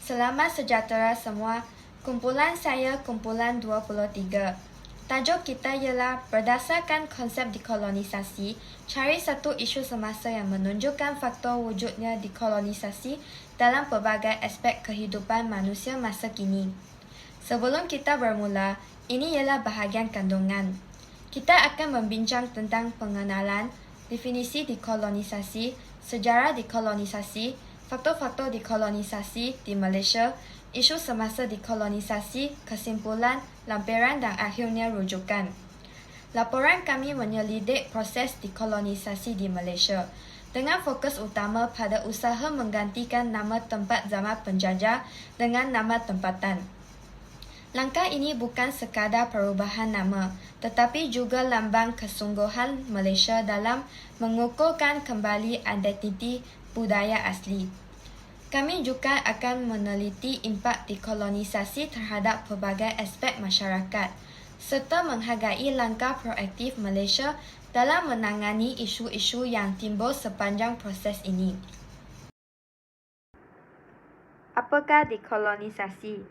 Selamat sejahtera semua. Kumpulan saya kumpulan 23. Tajuk kita ialah berdasarkan konsep dekolonisasi, cari satu isu semasa yang menunjukkan faktor wujudnya dekolonisasi dalam pelbagai aspek kehidupan manusia masa kini. Sebelum kita bermula, ini ialah bahagian kandungan. Kita akan membincang tentang pengenalan, definisi dekolonisasi, sejarah dekolonisasi, faktor-faktor dekolonisasi di Malaysia, isu semasa dekolonisasi, kesimpulan, lampiran dan akhirnya rujukan. Laporan kami menyelidik proses dekolonisasi di Malaysia dengan fokus utama pada usaha menggantikan nama tempat zaman penjajah dengan nama tempatan. Langkah ini bukan sekadar perubahan nama, tetapi juga lambang kesungguhan Malaysia dalam mengukuhkan kembali identiti budaya asli. Kami juga akan meneliti impak dekolonisasi terhadap pelbagai aspek masyarakat, serta menghargai langkah proaktif Malaysia dalam menangani isu-isu yang timbul sepanjang proses ini. Apakah dekolonisasi?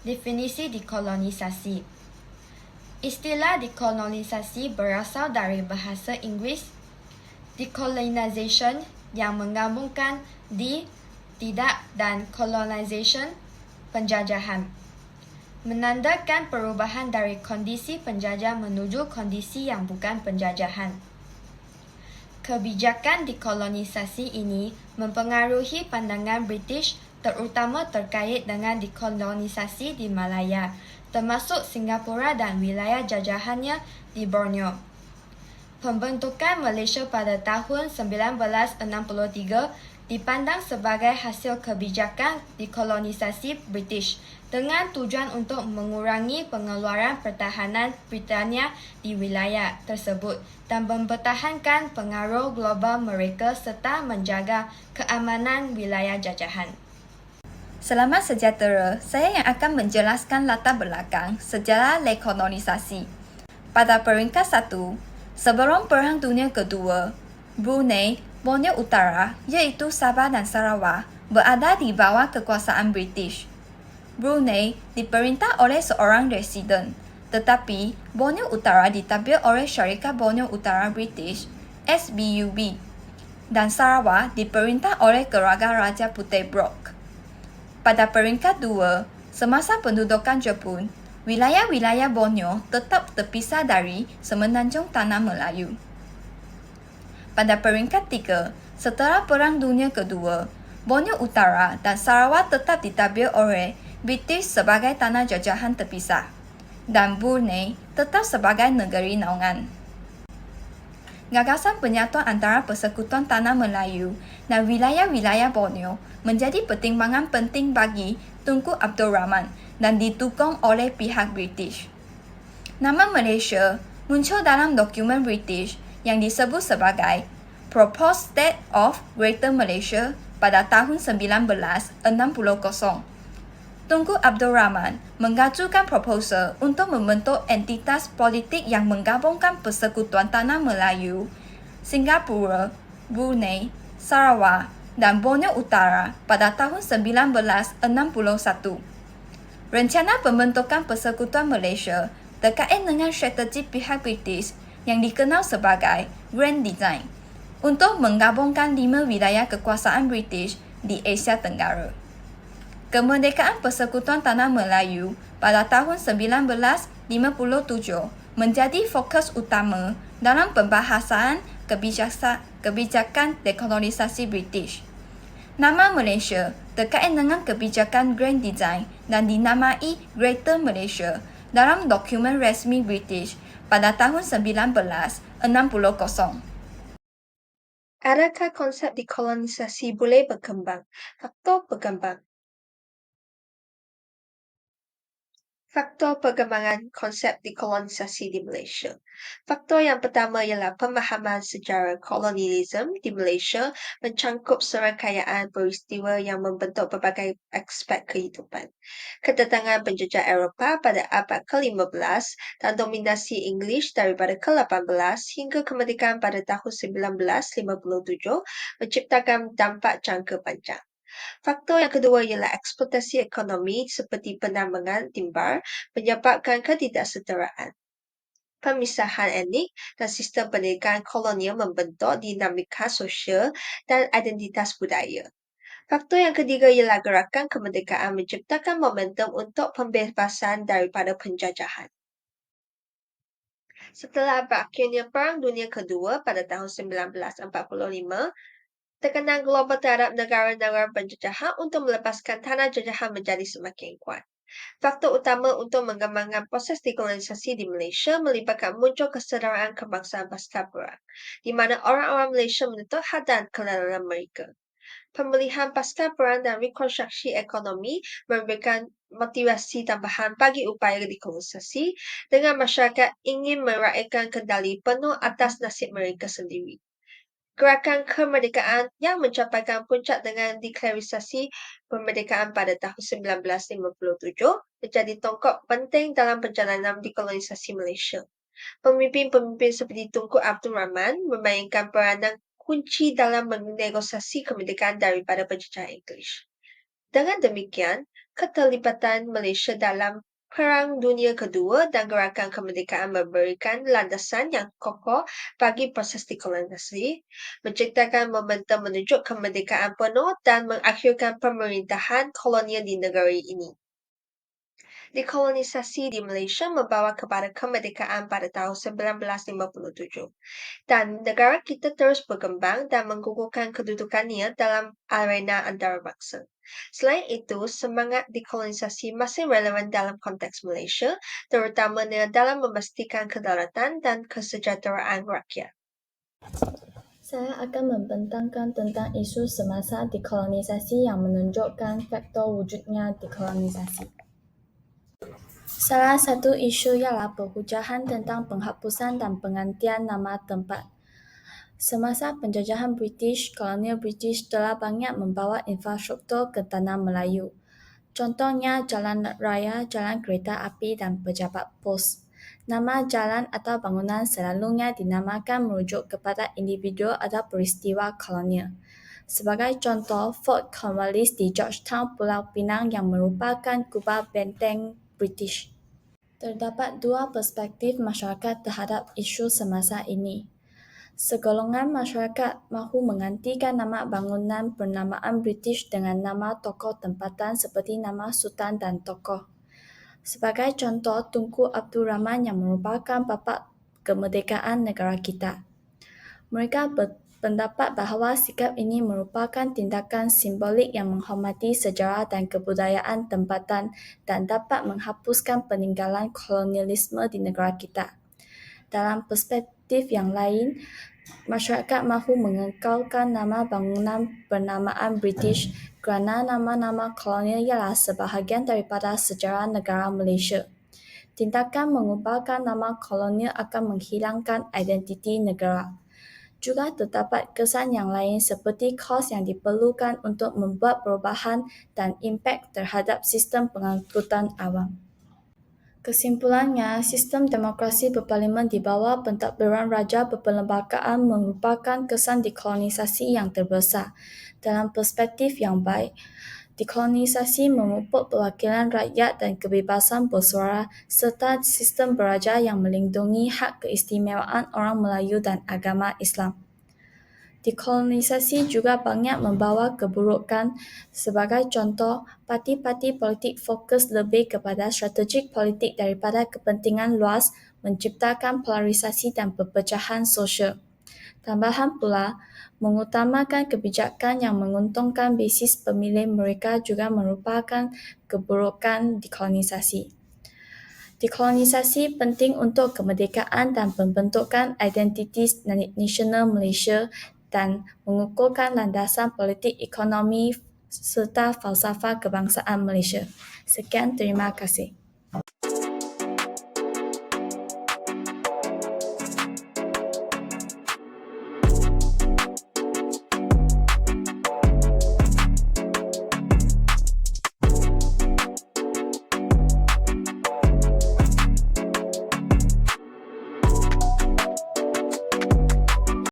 Definisi dekolonisasi. Istilah dekolonisasi berasal dari bahasa Inggeris decolonization yang menggabungkan tidak dan colonization, penjajahan. Menandakan perubahan dari kondisi penjajah menuju kondisi yang bukan penjajahan. Kebijakan dekolonisasi ini mempengaruhi pandangan British terutama terkait dengan dekolonisasi di Malaya, termasuk Singapura dan wilayah jajahannya di Borneo. Pembentukan Malaysia pada tahun 1963 dipandang sebagai hasil kebijakan dekolonisasi British dengan tujuan untuk mengurangi pengeluaran pertahanan Britania di wilayah tersebut dan mempertahankan pengaruh global mereka serta menjaga keamanan wilayah jajahan. Selamat sejahtera, saya yang akan menjelaskan latar belakang sejarah dekolonisasi. Pada peringkat 1, sebelum Perang Dunia Kedua, Brunei, Borneo Utara, iaitu Sabah dan Sarawak, berada di bawah kekuasaan British. Brunei diperintah oleh seorang residen, tetapi Borneo Utara ditadbir oleh Syarikat Borneo Utara British, SBUB, dan Sarawak diperintah oleh keluarga Raja Puteh Brooke. Pada peringkat 2, semasa pendudukan Jepun, wilayah-wilayah Borneo tetap terpisah dari semenanjung Tanah Melayu. Pada peringkat 3, setelah Perang Dunia Kedua, Borneo Utara dan Sarawak tetap ditadbir oleh British sebagai tanah jajahan terpisah, dan Brunei tetap sebagai negeri naungan. Gagasan penyatuan antara Persekutuan Tanah Melayu dan wilayah-wilayah Borneo menjadi pertimbangan penting bagi Tunku Abdul Rahman dan didukung oleh pihak British. Nama Malaysia muncul dalam dokumen British yang disebut sebagai Proposed State of Greater Malaysia pada tahun 1960. Tunku Abdul Rahman mengajukan proposal untuk membentuk entitas politik yang menggabungkan Persekutuan Tanah Melayu, Singapura, Brunei, Sarawak dan Borneo Utara pada tahun 1961. Rencana pembentukan Persekutuan Malaysia terkait dengan strategi pihak British yang dikenal sebagai Grand Design untuk menggabungkan 5 wilayah kekuasaan British di Asia Tenggara. Kemerdekaan Persekutuan Tanah Melayu pada tahun 1957 menjadi fokus utama dalam pembahasan kebijakan dekolonisasi British. Nama Malaysia terkait dengan kebijakan Grand Design dan dinamai Greater Malaysia dalam dokumen resmi British pada tahun 1960. Adakah konsep dekolonisasi boleh berkembang? Faktor berkembang. Faktor perkembangan konsep dekolonisasi di Malaysia. Faktor yang pertama ialah pemahaman sejarah kolonialisme di Malaysia mencangkup serangkaian peristiwa yang membentuk pelbagai aspek kehidupan. Kedatangan penjajah Eropah pada abad ke-15 dan dominasi Inggeris daripada ke-18 hingga kemerdekaan pada tahun 1957 menciptakan dampak jangka panjang. Faktor yang kedua ialah eksploitasi ekonomi seperti penambangan timbar menyebabkan ketidaksetaraan. Pemisahan etnik dan sistem pendidikan kolonial membentuk dinamika sosial dan identitas budaya. Faktor yang ketiga ialah gerakan kemerdekaan menciptakan momentum untuk pembebasan daripada penjajahan. Setelah berakhirnya Perang Dunia Kedua pada tahun 1945, tekanan global terhadap negara-negara penjajahan untuk melepaskan tanah jajahan menjadi semakin kuat. Faktor utama untuk mengembangkan proses dekolonisasi di Malaysia melibatkan muncul kesedaraan kebangsaan pasca perang, di mana orang-orang Malaysia menuntut hak dan kedaulatan mereka. Pemulihan pasca perang dan rekonstruksi ekonomi memberikan motivasi tambahan bagi upaya dekolonisasi dengan masyarakat ingin meraihkan kendali penuh atas nasib mereka sendiri. Gerakan kemerdekaan yang mencapaikan puncak dengan deklarasi kemerdekaan pada tahun 1957 menjadi tongkok penting dalam perjalanan dekolonisasi Malaysia. Pemimpin-pemimpin seperti Tunku Abdul Rahman memainkan peranan kunci dalam menegosiasi kemerdekaan daripada penjajahan Inggeris. Dengan demikian, keterlibatan Malaysia dalam Perang Dunia Kedua dan gerakan kemerdekaan memberikan landasan yang kokoh bagi proses dekolonisasi, menciptakan momentum menuju kemerdekaan penuh dan mengakhirkan pemerintahan kolonial di negara ini. Dekolonisasi di Malaysia membawa kepada kemerdekaan pada tahun 1957 dan negara kita terus berkembang dan menggugurkan kedudukannya dalam arena antarabangsa. Selain itu, semangat dekolonisasi masih relevan dalam konteks Malaysia, terutamanya dalam memastikan kedaulatan dan kesejahteraan rakyat. Saya akan membentangkan tentang isu semasa dekolonisasi yang menunjukkan faktor wujudnya dekolonisasi. Salah satu isu ialah perhujahan tentang penghapusan dan penggantian nama tempat. Semasa penjajahan British, kolonial British telah banyak membawa infrastruktur ke tanah Melayu. Contohnya jalan raya, jalan kereta api dan pejabat pos. Nama jalan atau bangunan selalunya dinamakan merujuk kepada individu atau peristiwa kolonial. Sebagai contoh, Fort Cornwallis di Georgetown, Pulau Pinang yang merupakan kubah benteng British. Terdapat dua perspektif masyarakat terhadap isu semasa ini. Segolongan masyarakat mahu menggantikan nama bangunan bernamaan British dengan nama tokoh tempatan seperti nama sultan dan tokoh. Sebagai contoh, Tunku Abdul Rahman yang merupakan bapa kemerdekaan negara kita. Mereka berpendapat bahawa sikap ini merupakan tindakan simbolik yang menghormati sejarah dan kebudayaan tempatan dan dapat menghapuskan peninggalan kolonialisme di negara kita. Dalam perspektif yang lain, masyarakat mahu mengekalkan nama bangunan bernamaan British kerana nama-nama kolonial ialah sebahagian daripada sejarah negara Malaysia. Tindakan mengubahkan nama kolonial akan menghilangkan identiti negara. Juga terdapat kesan yang lain seperti kos yang diperlukan untuk membuat perubahan dan impak terhadap sistem pengangkutan awam. Kesimpulannya, sistem demokrasi berparlimen di bawah pentadbiran raja berperlembagaan merupakan kesan dekolonisasi yang terbesar. Dalam perspektif yang baik, dekolonisasi memupuk perwakilan rakyat dan kebebasan bersuara serta sistem beraja yang melindungi hak keistimewaan orang Melayu dan agama Islam. Dekolonisasi juga banyak membawa keburukan. Sebagai contoh, parti-parti politik fokus lebih kepada strategik politik daripada kepentingan luas, menciptakan polarisasi dan perpecahan sosial. Tambahan pula, mengutamakan kebijakan yang menguntungkan basis pemilih mereka juga merupakan keburukan dekolonisasi. Dekolonisasi penting untuk kemerdekaan dan pembentukan identiti nasional Malaysia dan mengukuhkan landasan politik ekonomi serta falsafah kebangsaan Malaysia. Sekian, terima kasih.